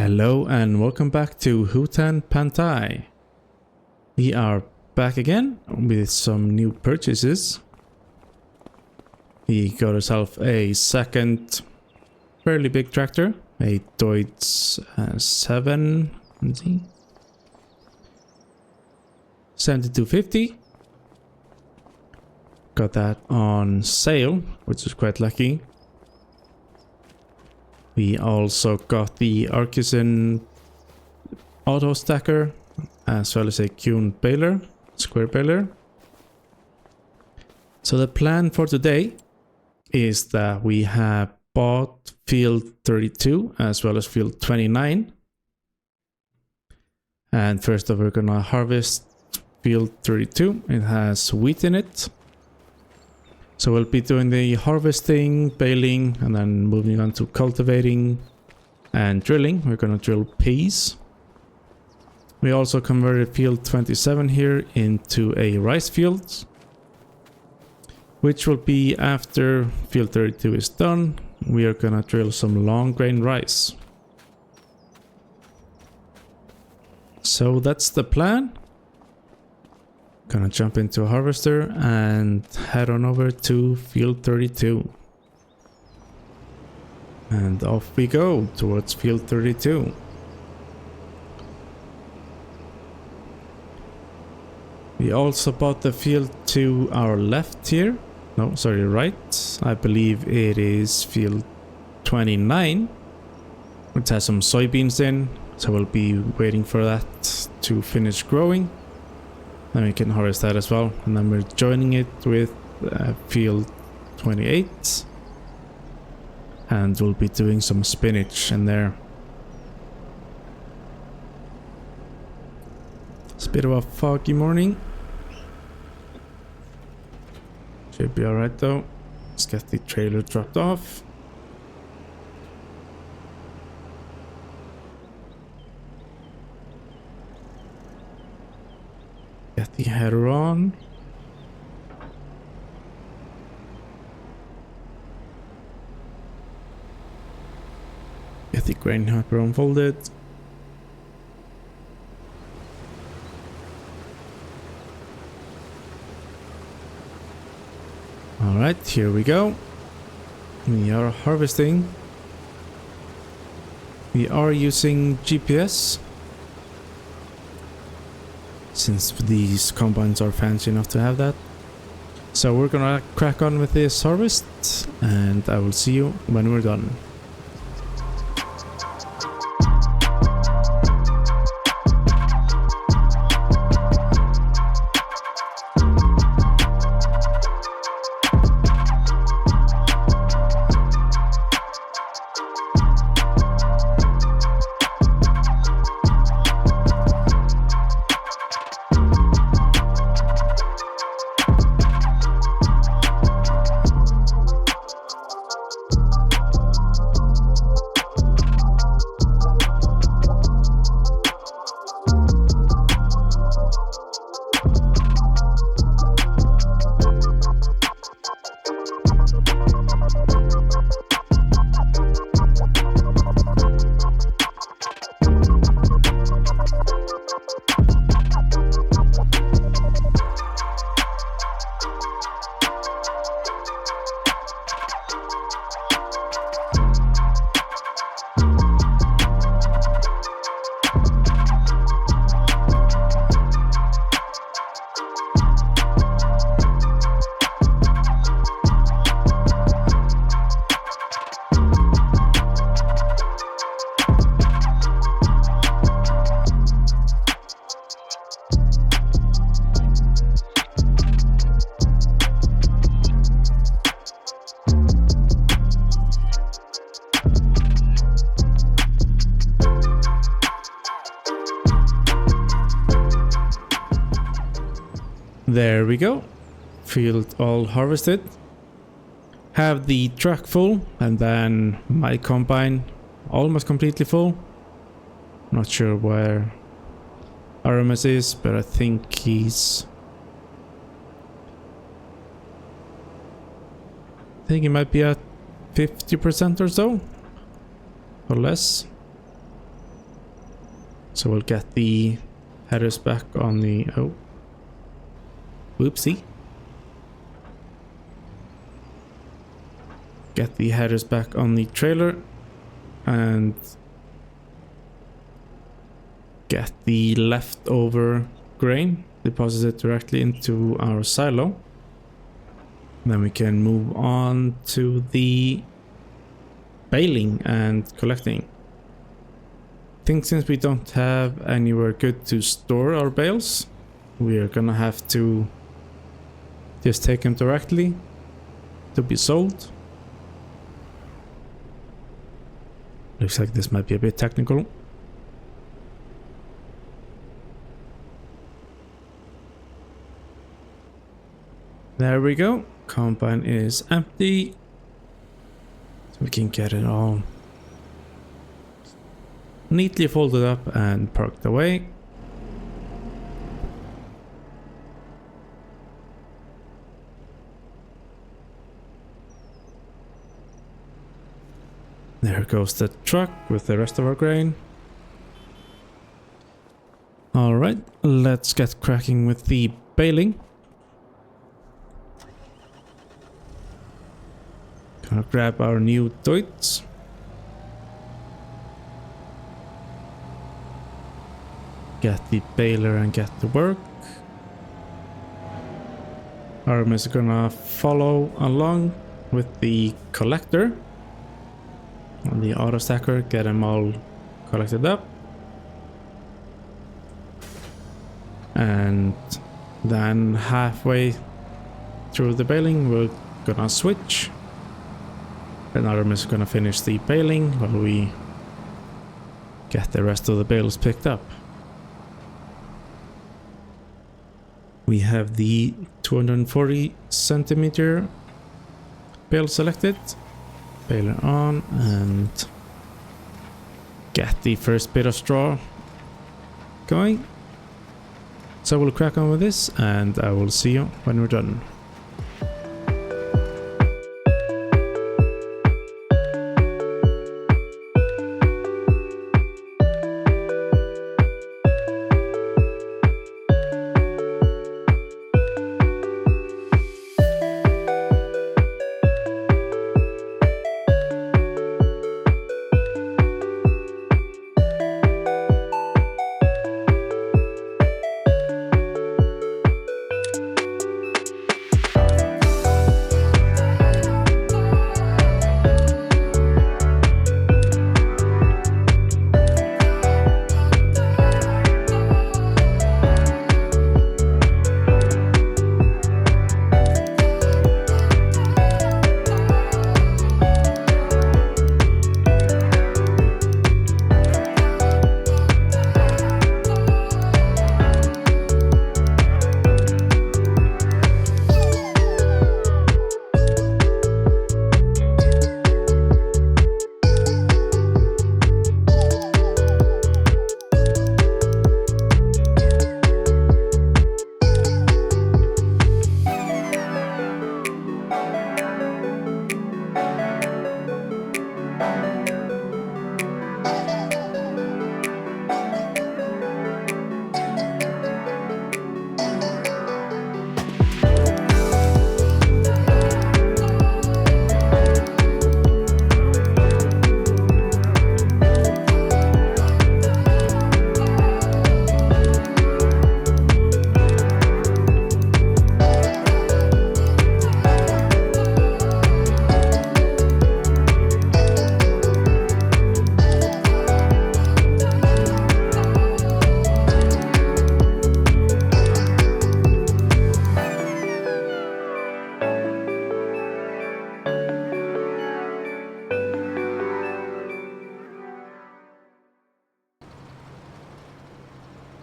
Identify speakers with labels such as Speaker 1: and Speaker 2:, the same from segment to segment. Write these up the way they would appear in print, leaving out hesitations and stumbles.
Speaker 1: Hello and welcome back to Hutan Pantai. We are back again with some new purchases. We got ourselves a second fairly big tractor, a Deutz 7250. Got that on sale, which is quite lucky. We also got the Artisan auto stacker as well as a Kuhn baler, square baler. So the plan for today is that we have bought field 32 as well as field 29. And first of all, we're gonna harvest field 32. It has wheat in it. So we'll be doing the harvesting, baling, and then moving on to cultivating and drilling. We're going to drill peas. We also converted field 27 here into a rice field, which will be after field 32 is done. We are going to drill some long grain rice. So that's the plan. Gonna jump into a harvester and head on over to field 32. And off we go towards field 32. We also bought the field to our left here. No, sorry, right. I believe it is field 29. It has some soybeans in, so we'll be waiting for that to finish growing. Then we can harvest that as well, and then we're joining it with field 28, and we'll be doing some spinach in there. It's a bit of a foggy morning. Should be alright though. Let's get the trailer dropped off. Get the header on. Get the grain hopper unfolded. Alright, here we go. We are harvesting. We are using GPS, since these combines are fancy enough to have that. So we're gonna crack on with this harvest, and I will see you when we're done. There we go. Field all harvested. Have the truck full, and then my combine almost completely full. Not sure where Artemus is, but I think he's... I think he might be at 50% or so, or less. So we'll get the headers back on the... Oh. Whoopsie. Get the headers back on the trailer and get the leftover grain deposited directly into our silo. Then we can move on to the baling and collecting. I think since we don't have anywhere good to store our bales, we are gonna have to just take them directly to be sold. Looks like this might be a bit technical. There we go. Combine is empty. So we can get it all neatly folded up and parked away. There goes the truck with the rest of our grain. Alright, let's get cracking with the baling. Gonna grab our new Deutz. Get the baler and get to work. Artemus is gonna follow along with the collector. On the auto stacker, get them all collected up. And then halfway through the baling, we're gonna switch. And Artemus is gonna finish the baling while we get the rest of the bales picked up. We have the 240 centimeter bale selected. Baler on and get the first bit of straw going. So we'll crack on with this and I will see you when we're done.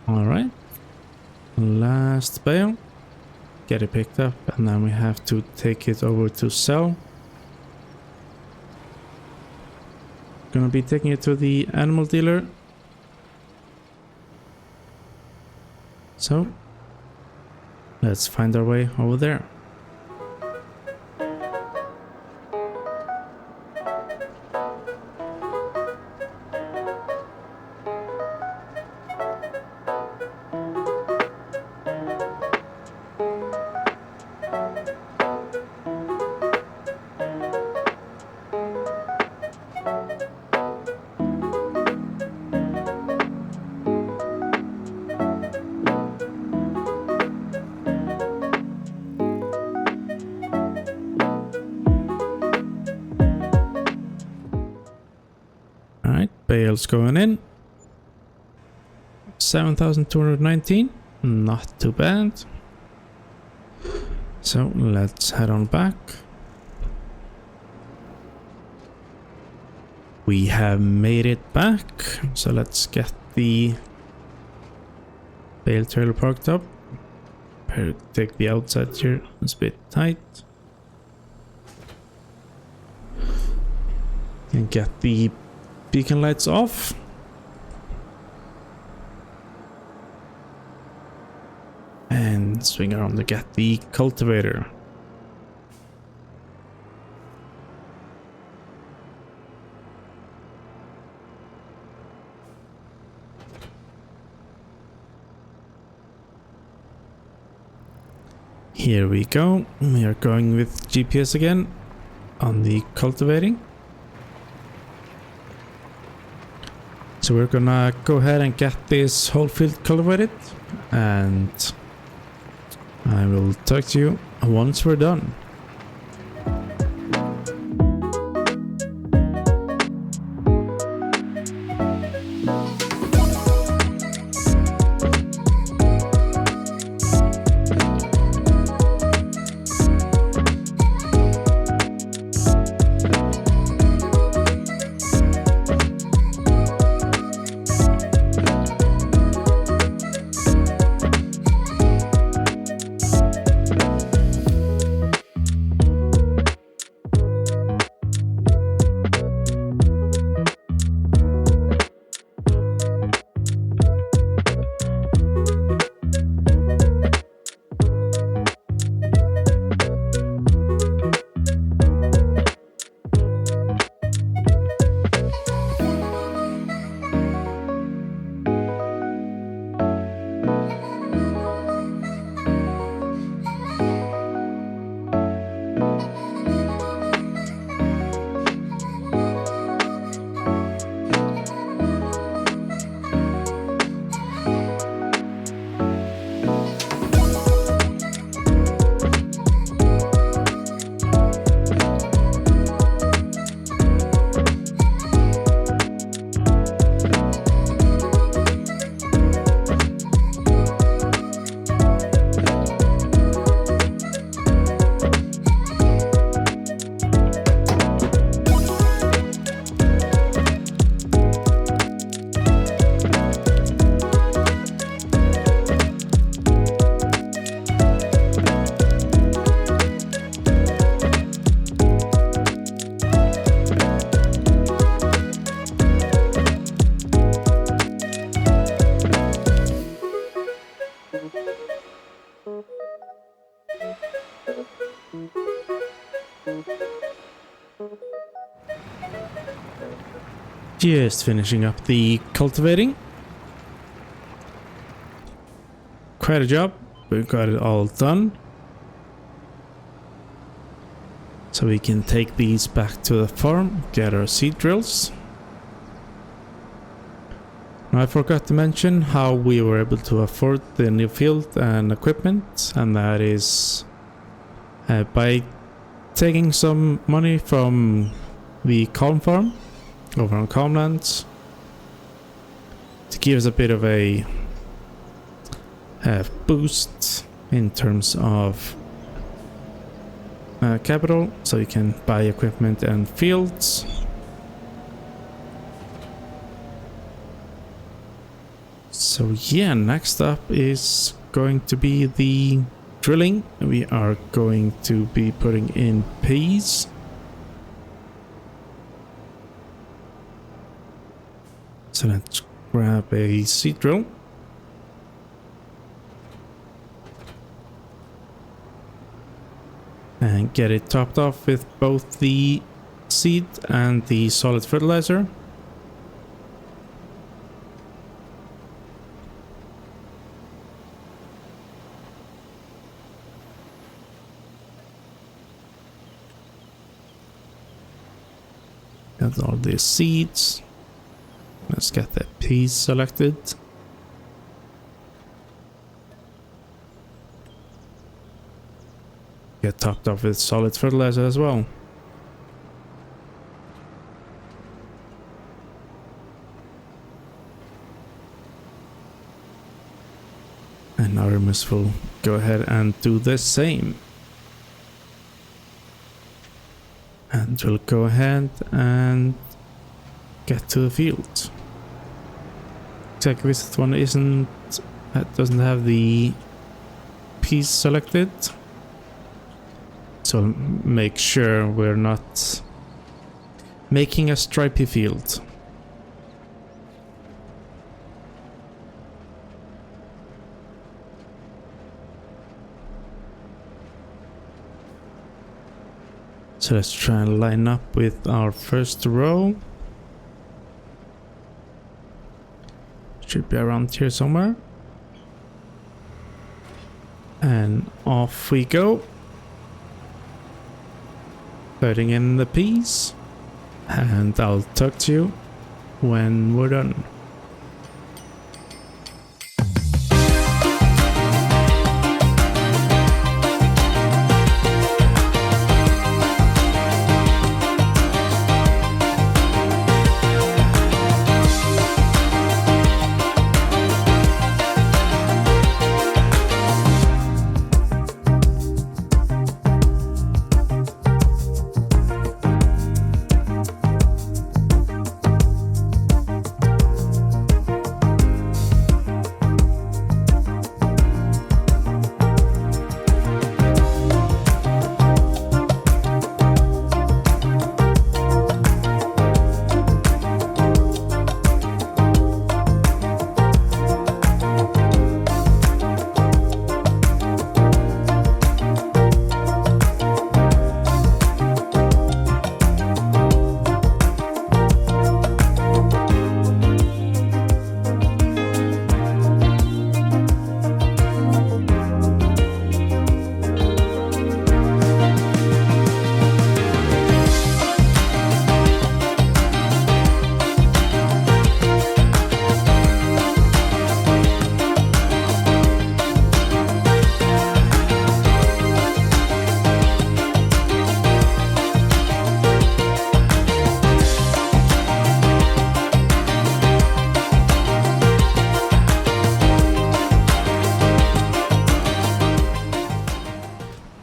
Speaker 1: Alright, last bale, get it picked up, and then we have to take it over to sell. Gonna be taking it to the animal dealer. So, let's find our way over there. bales going in. 7,219. Not too bad. So let's head on back. We have made it back. So let's get the bale trailer parked up. Take the outside here. It's a bit tight. And get the beacon lights off. And swing around to get the cultivator. Here we go. We are going with GPS again on the cultivating. So we're gonna go ahead and get this whole field cultivated, and I will talk to you once we're done. Just finishing up the cultivating. Quite a job. We've got it all done. So we can take these back to the farm, get our seed drills. Now, I forgot to mention how we were able to afford the new field and equipment, and that is by taking some money from the Calm farm over on Calmlands to give us a bit of a boost in terms of capital, so you can buy equipment and fields. So yeah, next up is going to be the drilling. We are going to be putting in peas. So let's grab a seed drill. And get it topped off with both the seed and the solid fertilizer. Got all the seeds. Let's get the peas selected. Get topped off with solid fertilizer as well. And Artemus will go ahead and do the same. And we'll go ahead and get to the field. Tech visit one doesn't have the piece selected. So make sure we're not making a stripy field. So let's try and line up with our first row. Should be around here somewhere. And off we go. Putting in the peas. And I'll talk to you when we're done.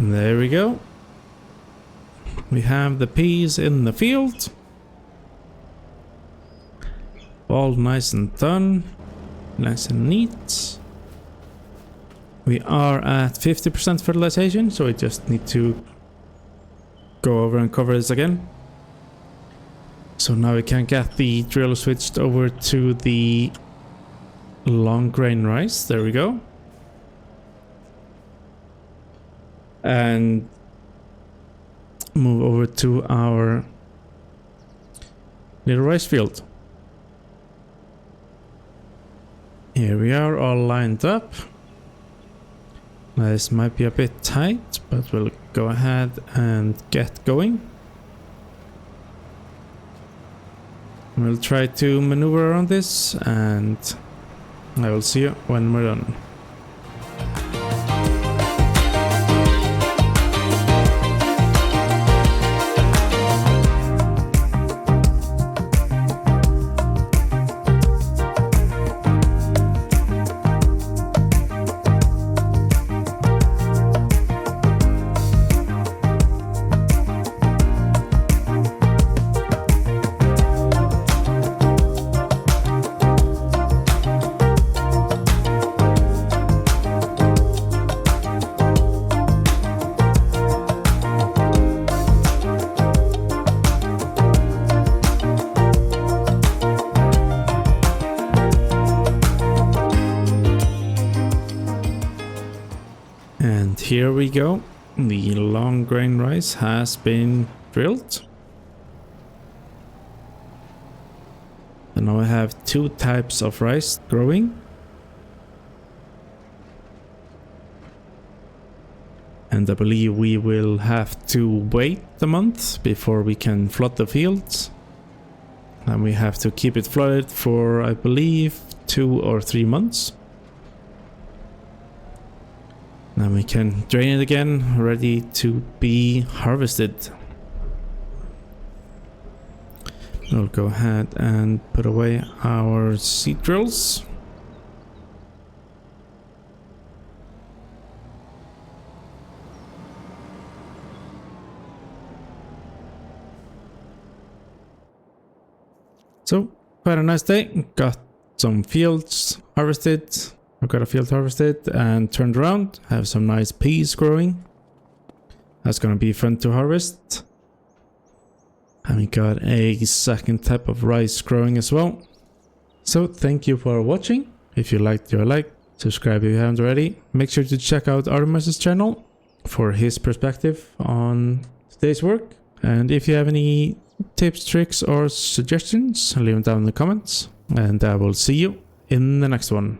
Speaker 1: There we go. We have the peas in the field. All nice and done. Nice and neat. We are at 50% fertilization, so we just need to go over and cover this again. So now we can get the drill switched over to the long grain rice. There we go. And move over to our little rice field. Here we are, all lined up. Now this might be a bit tight, but we'll go ahead and get going. We'll try to maneuver around this, and I will see you when we're done. And here we go. The long grain rice has been drilled. And now I have two types of rice growing. And I believe we will have to wait a month before we can flood the fields. And we have to keep it flooded for, I believe, 2 or 3 months. Then we can drain it again, ready to be harvested. We'll go ahead and put away our seed drills. So, quite a nice day. Got some fields harvested. I got a field harvested and turned around. Have some nice peas growing. That's gonna be fun to harvest. And we got a second type of rice growing as well. So thank you for watching. If you liked, your like. Subscribe if you haven't already. Make sure to check out Artemus's channel for his perspective on today's work. And if you have any tips, tricks, or suggestions, leave them down in the comments. And I will see you in the next one.